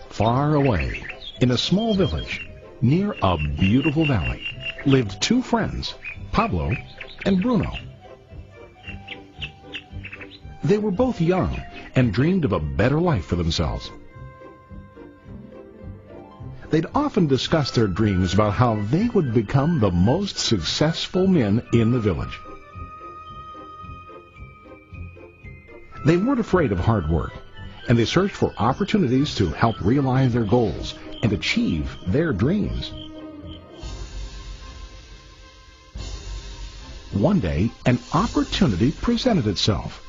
Far away, in a small village, near a beautiful valley, lived two friends, Pablo and Bruno. They were both young and dreamed of a better life for themselves. They'd often discuss their dreams about how they would become the most successful men in the village. They weren't afraid of hard work, and they searched for opportunities to help realize their goals and achieve their dreams. One day, an opportunity presented itself.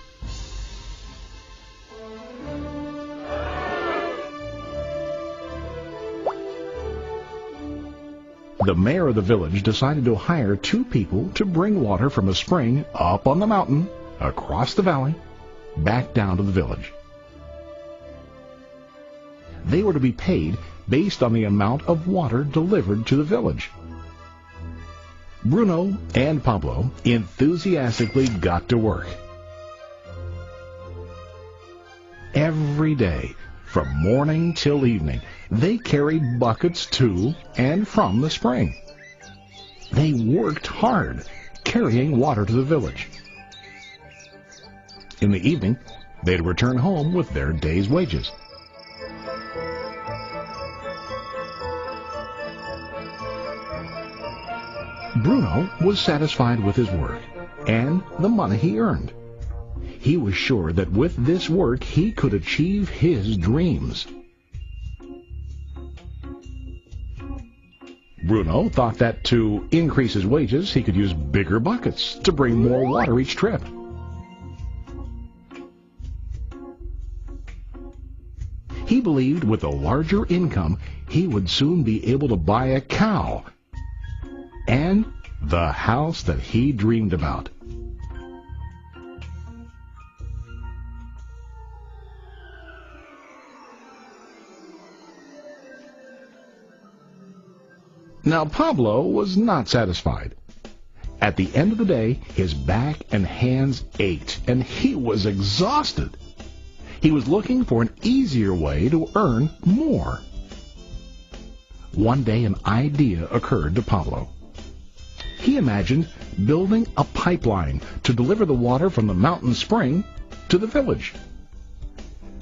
The mayor of the village decided to hire two people to bring water from a spring up on the mountain, across the valley, back down to the village. They were to be paid based on the amount of water delivered to the village. Bruno and Pablo enthusiastically got to work. Every day, from morning till evening, they carried buckets to and from the spring. They worked hard, carrying water to the village. In the evening, they'd return home with their day's wages. Bruno was satisfied with his work and the money he earned. He was sure that with this work he could achieve his dreams. Bruno thought that to increase his wages he could use bigger buckets to bring more water each trip. He believed with a larger income he would soon be able to buy a cow and the house that he dreamed about. Now Pablo was not satisfied. At the end of the day, his back and hands ached, and he was exhausted. He was looking for an easier way to earn more. One day an idea occurred to Pablo. He imagined building a pipeline to deliver the water from the mountain spring to the village.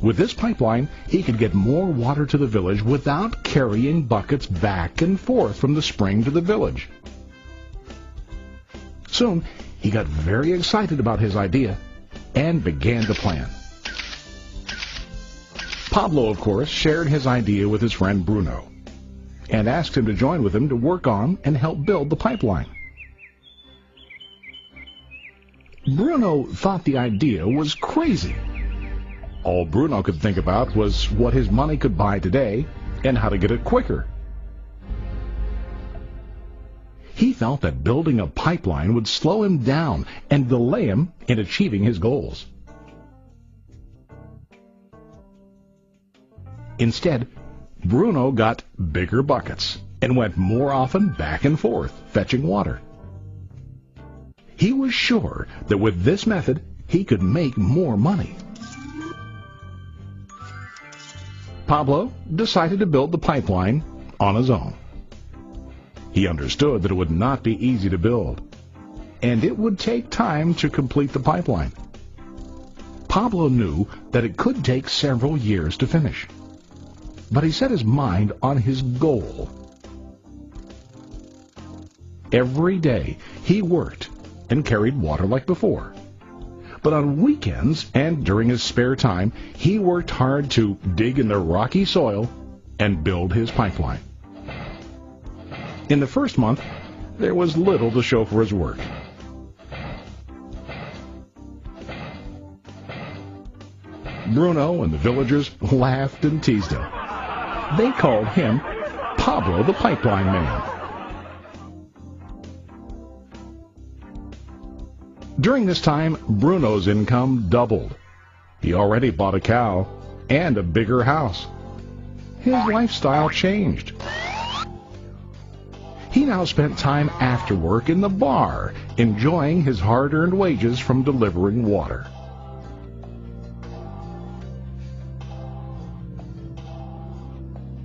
With this pipeline, he could get more water to the village without carrying buckets back and forth from the spring to the village. Soon, he got very excited about his idea and began to plan. Pablo, of course, shared his idea with his friend Bruno and asked him to join with him to work on and help build the pipeline. Bruno thought the idea was crazy. All Bruno could think about was what his money could buy today and how to get it quicker. He felt that building a pipeline would slow him down and delay him in achieving his goals. Instead, Bruno got bigger buckets and went more often back and forth fetching water. He was sure that with this method he could make more money. Pablo decided to build the pipeline on his own. He understood that it would not be easy to build, and it would take time to complete the pipeline. Pablo knew that it could take several years to finish, but he set his mind on his goal. Every day he worked and carried water like before. But on weekends and during his spare time, he worked hard to dig in the rocky soil and build his pipeline. In the first month, there was little to show for his work. Bruno and the villagers laughed and teased him. They called him Pablo the Pipeline Man. During this time, Bruno's income doubled. He already bought a cow and a bigger house. His lifestyle changed. He now spent time after work in the bar, enjoying his hard-earned wages from delivering water.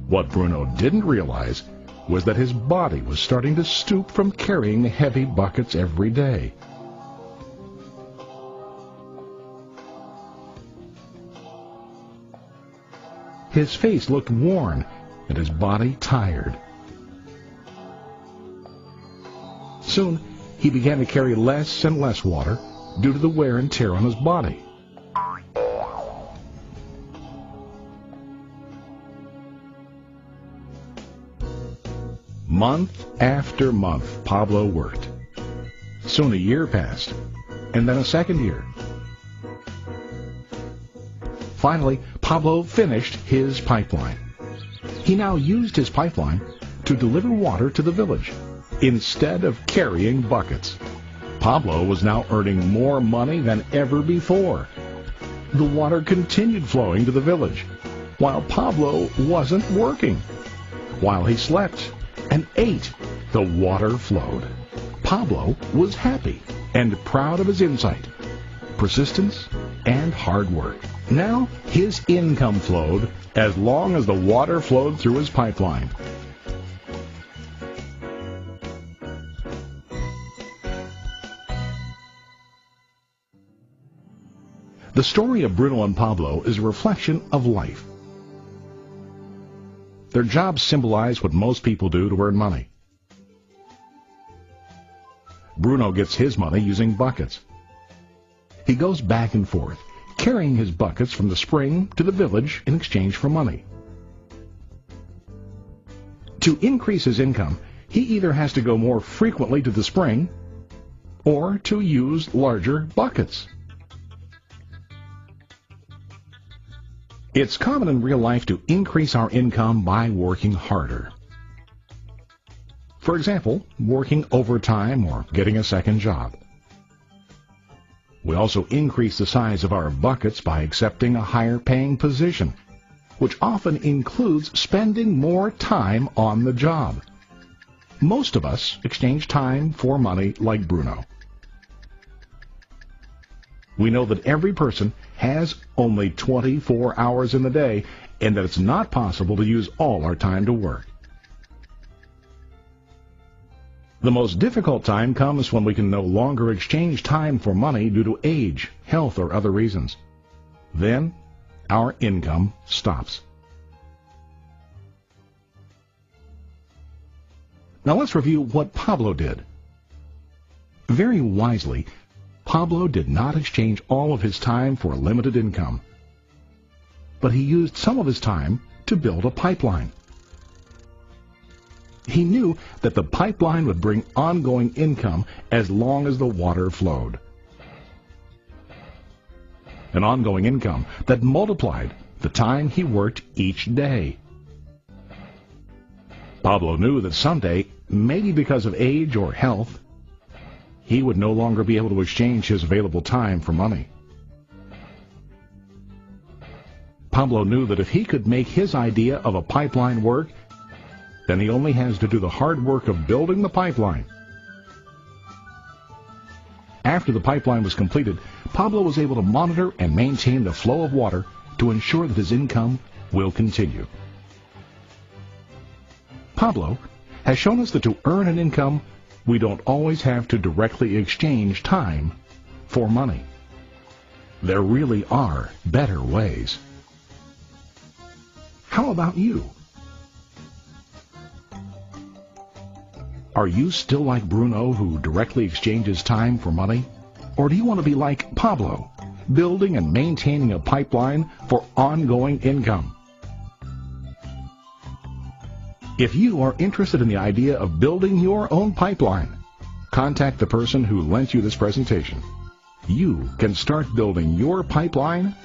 What Bruno didn't realize was that his body was starting to stoop from carrying heavy buckets every day. His face looked worn and his body tired. Soon, he began to carry less and less water due to the wear and tear on his body. Month after month, Pablo worked. Soon a year passed, and then a second year. Finally, Pablo finished his pipeline. He now used his pipeline to deliver water to the village instead of carrying buckets. Pablo was now earning more money than ever before. The water continued flowing to the village, while Pablo wasn't working. While he slept and ate, the water flowed. Pablo was happy and proud of his insight, persistence, and hard work. Now his income flowed as long as the water flowed through his pipeline. The story of Bruno and Pablo is a reflection of life. Their jobs symbolize what most people do to earn money. Bruno gets his money using buckets. He goes back and forth, carrying his buckets from the spring to the village in exchange for money. To increase his income, he either has to go more frequently to the spring or to use larger buckets. It's common in real life to increase our income by working harder. For example, working overtime or getting a second job. We also increase the size of our buckets by accepting a higher paying position, which often includes spending more time on the job. Most of us exchange time for money like Bruno. We know that every person has only 24 hours in the day and that it's not possible to use all our time to work. The most difficult time comes when we can no longer exchange time for money due to age, health, or other reasons. Then, our income stops. Now let's review what Pablo did. Very wisely, Pablo did not exchange all of his time for a limited income, but he used some of his time to build a pipeline. He knew that the pipeline would bring ongoing income as long as the water flowed. An ongoing income that multiplied the time he worked each day. Pablo knew that someday, maybe because of age or health, he would no longer be able to exchange his available time for money. Pablo knew that if he could make his idea of a pipeline work, then he only has to do the hard work of building the pipeline. After the pipeline was completed, Pablo was able to monitor and maintain the flow of water to ensure that his income will continue. Pablo has shown us that to earn an income, we don't always have to directly exchange time for money. There really are better ways. How about you? Are you still like Bruno, who directly exchanges time for money? Or do you want to be like Pablo, building and maintaining a pipeline for ongoing income? If you are interested in the idea of building your own pipeline, contact the person who lent you this presentation. You can start building your pipeline